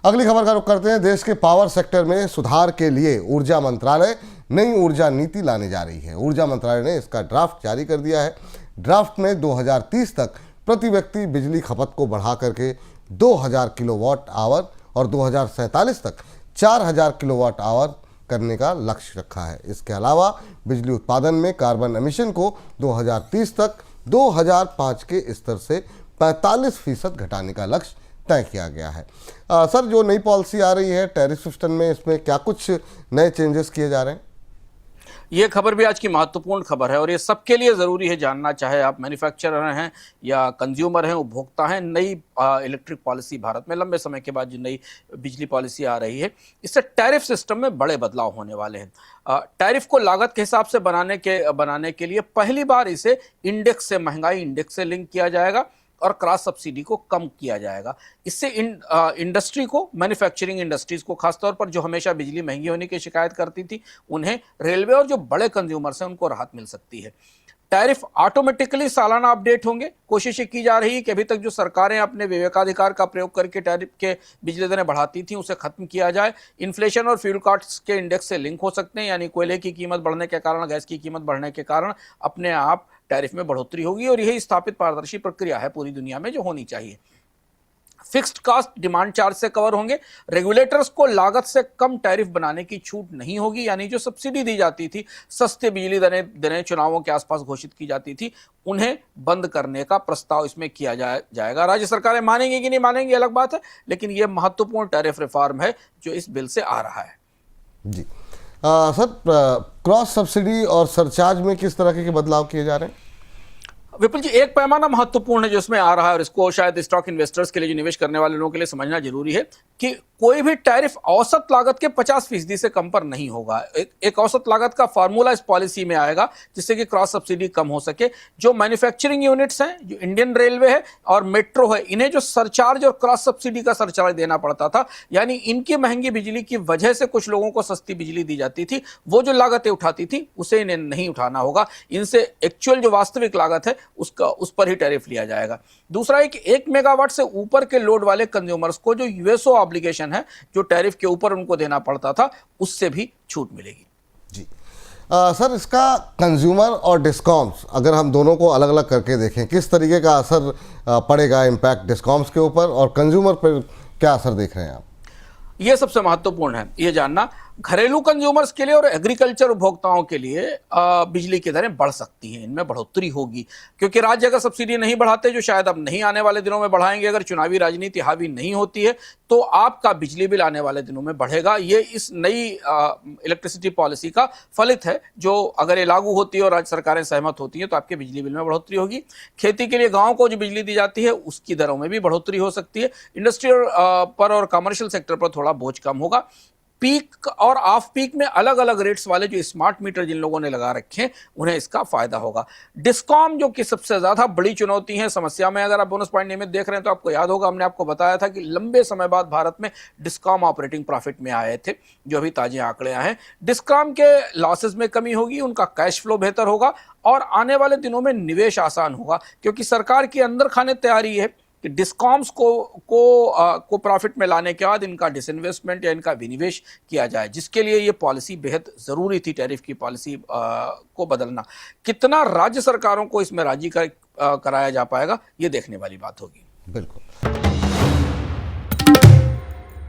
अगली खबर का रुख करते हैं। देश के पावर सेक्टर में सुधार के लिए ऊर्जा मंत्रालय नई ऊर्जा नीति लाने जा रही है। ऊर्जा मंत्रालय ने इसका ड्राफ्ट जारी कर दिया है। ड्राफ्ट में 2030 तक प्रति व्यक्ति बिजली खपत को बढ़ा करके 2000 किलोवाट आवर और 2047 तक 4000 किलोवाट आवर करने का लक्ष्य रखा है। इसके अलावा बिजली उत्पादन में कार्बन एमिशन को 2030 तक 2005 के स्तर से 45% घटाने का लक्ष्य तय किया गया है। सर, जो नई पॉलिसी आ रही है टैरिफ सिस्टम में, इसमें क्या कुछ नए चेंजेस किए जा रहे हैं? ये खबर भी आज की महत्वपूर्ण खबर है और ये सबके लिए ज़रूरी है जानना, चाहे आप मैन्युफैक्चरर हैं या कंज्यूमर हैं, उपभोक्ता हैं। नई इलेक्ट्रिक पॉलिसी भारत में लंबे समय के बाद जो नई बिजली पॉलिसी आ रही है, इससे टैरिफ सिस्टम में बड़े बदलाव होने वाले हैं। टैरिफ को लागत के हिसाब से बनाने के लिए पहली बार इसे इंडेक्स से, महंगाई इंडेक्स से लिंक किया जाएगा और क्रॉस सब्सिडी को कम किया जाएगा। इससे इंडस्ट्री को, मैन्युफैक्चरिंग इंडस्ट्रीज को, खासतौर पर जो हमेशा बिजली महंगी होने की शिकायत करती थी, उन्हें, रेलवे और जो बड़े कंज्यूमर्स हैं उनको राहत मिल सकती है। टैरिफ ऑटोमेटिकली सालाना अपडेट होंगे। कोशिशें की जा रही है कि अभी तक जो सरकारें अपने विवेकाधिकार का प्रयोग करके टैरिफ के बिजली दरें बढ़ाती थी, उसे खत्म किया जाए। इन्फ्लेशन और फ्यूल कॉस्ट के इंडेक्स से लिंक हो सकते हैं, यानी कोयले की कीमत बढ़ने के कारण, गैस की कीमत बढ़ने के कारण अपने आप टैरिफ में बढ़ोतरी होगी और यही स्थापित पारदर्शी प्रक्रिया है पूरी दुनिया में जो होनी चाहिए। फिक्स्ड कॉस्ट डिमांड चार्ज से कवर होंगे। रेगुलेटर्स को लागत से कम टैरिफ बनाने की छूट नहीं होगी, यानी जो सब्सिडी दी जाती थी, सस्ते बिजली दरें चुनावों के आसपास घोषित की जाती थी, उन्हें बंद करने का प्रस्ताव इसमें किया जाएगा। राज्य सरकारें मानेंगी कि नहीं मानेंगी अलग बात है, लेकिन यह महत्वपूर्ण टैरिफ रिफॉर्म है जो इस बिल से आ रहा है। जी सर, क्रॉस सब्सिडी और सरचार्ज में किस तरह के बदलाव किए जा रहे हैं? विपुल जी, एक पैमाना महत्वपूर्ण है जो इसमें आ रहा है और इसको शायद स्टॉक इन्वेस्टर्स के लिए, जो निवेश करने वाले लोगों के लिए समझना जरूरी है कि कोई भी टैरिफ औसत लागत के 50% से कम पर नहीं होगा। एक औसत लागत का फार्मूला इस पॉलिसी में आएगा जिससे कि क्रॉस सब्सिडी कम हो सके। जो मैन्युफैक्चरिंग यूनिट्स हैं, जो इंडियन रेलवे है और मेट्रो है, इन्हें जो सरचार्ज और क्रॉस सब्सिडी का सरचार्ज देना पड़ता था, यानी इनकी महंगी बिजली की वजह से कुछ लोगों को सस्ती बिजली दी जाती थी, वो जो लागतें उठाती थी उसे इन्हें नहीं उठाना होगा। इनसे एक्चुअल जो वास्तविक लागत है उस पर ही टैरिफ लिया जाएगा। दूसरा है कि 1 मेगावाट से ऊपर के लोड वाले कंज्यूमर्स को जो यूएसओ ऑब्लिगेशन है, जो टैरिफ के ऊपर उनको देना पड़ता था, उससे भी छूट मिलेगी। जी सर, इसका कंज्यूमर और डिस्कॉम्स, अगर हम दोनों को अलग अलग करके देखें, किस तरीके का असर पड़ेगा, इम्पैक्ट डिस्कॉम्स के ऊपर और कंज्यूमर पर क्या असर देख रहे हैं आप? यह सबसे महत्वपूर्ण है ये जानना। घरेलू कंज्यूमर्स के लिए और एग्रीकल्चर उपभोक्ताओं के लिए बिजली की दरें बढ़ सकती हैं, इनमें बढ़ोतरी होगी, क्योंकि राज्य अगर सब्सिडी नहीं बढ़ाते, जो शायद अब नहीं आने वाले दिनों में बढ़ाएंगे, अगर चुनावी राजनीति हावी नहीं होती है, तो आपका बिजली बिल आने वाले दिनों में बढ़ेगा। ये इस नई इलेक्ट्रिसिटी पॉलिसी का फलित है, जो अगर ये लागू होती है और राज्य सरकारें सहमत होती हैं तो आपके बिजली बिल में बढ़ोतरी होगी। खेती के लिए गाँव को जो बिजली दी जाती है उसकी दरों में भी बढ़ोतरी हो सकती है। इंडस्ट्रियल पर और कमर्शियल सेक्टर पर थोड़ा बोझ कम होगा। पीक और ऑफ पीक में अलग अलग रेट्स वाले जो स्मार्ट मीटर जिन लोगों ने लगा रखे हैं, उन्हें इसका फायदा होगा। डिस्कॉम जो कि सबसे ज्यादा बड़ी चुनौती है समस्या में, अगर आप बोनस पॉइंट नियमित देख रहे हैं तो आपको याद होगा, हमने आपको बताया था कि लंबे समय बाद भारत में डिस्कॉम ऑपरेटिंग प्रॉफिट में आए थे, जो अभी ताजे आंकड़े आए हैं। डिस्कॉम के लॉसेस में कमी होगी, उनका कैश फ्लो बेहतर होगा और आने वाले दिनों में निवेश आसान होगा, क्योंकि सरकार की अंदर खाने तैयारी है कि डिस्कॉम्स को प्रॉफिट में लाने के बाद इनका डिसइन्वेस्टमेंट या इनका विनिवेश किया जाए, जिसके लिए ये पॉलिसी बेहद ज़रूरी थी, टैरिफ की पॉलिसी को बदलना। कितना राज्य सरकारों को इसमें राजी कराया जा पाएगा, ये देखने वाली बात होगी। बिल्कुल।